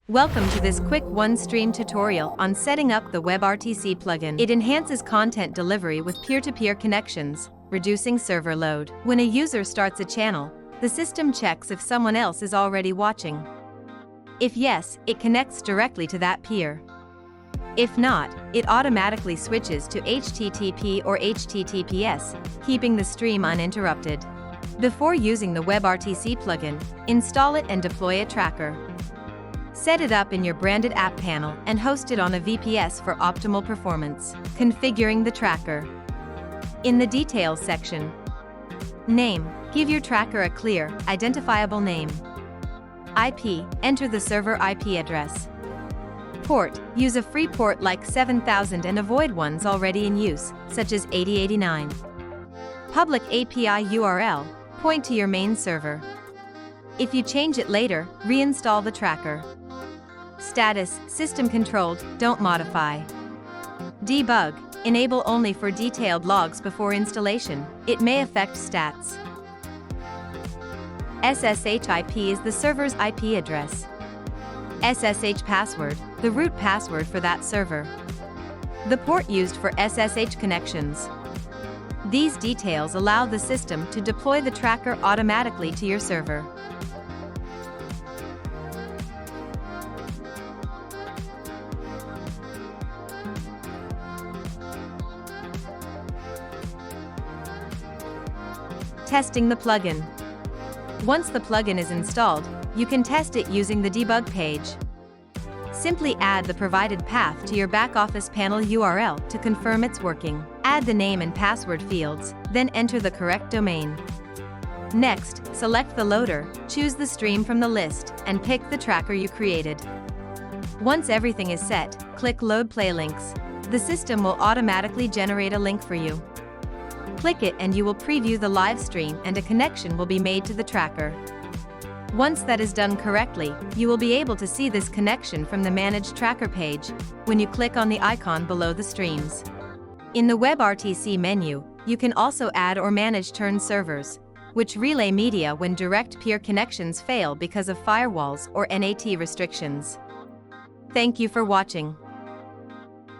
Welcome to this quick one-stream tutorial on setting up the WebRTC plugin. It enhances content delivery with peer-to-peer connections, reducing server load. When a user starts a channel, the system checks if someone else is already watching. If yes, it connects directly to that peer. If not, it automatically switches to HTTP or HTTPS, keeping the stream uninterrupted. Before using the WebRTC plugin, install it and deploy a tracker. Set it up in your branded app panel and host it on a VPS for optimal performance. Configuring the tracker. In the Details section, Name. Give your tracker a clear, identifiable name. IP. Enter the server IP address. Port. Use a free port like 7000 and avoid ones already in use, such as 8089. Public API URL. Point to your main server. If you change it later, reinstall the tracker. Status. System controlled, don't modify. Debug. Enable only for detailed logs before installation. It may affect stats. SSH IP is the server's IP address. SSH password, the root password for that server. The port used for SSH connections. These details allow the system to deploy the tracker automatically to your server. Testing the plugin. Once the plugin is installed, you can test it using the debug page. Simply add the provided path to your back-office panel URL to confirm it's working. Add the name and password fields, then enter the correct domain. Next, select the loader, choose the stream from the list, and pick the tracker you created. Once everything is set, click Load Play Links. The system will automatically generate a link for you. Click it and you will preview the live stream and a connection will be made to the tracker. Once that is done correctly, you will be able to see this connection from the Manage Tracker page when you click on the icon below the streams. In the WebRTC menu, you can also add or manage turn servers, which relay media when direct peer connections fail because of firewalls or NAT restrictions. Thank you for watching.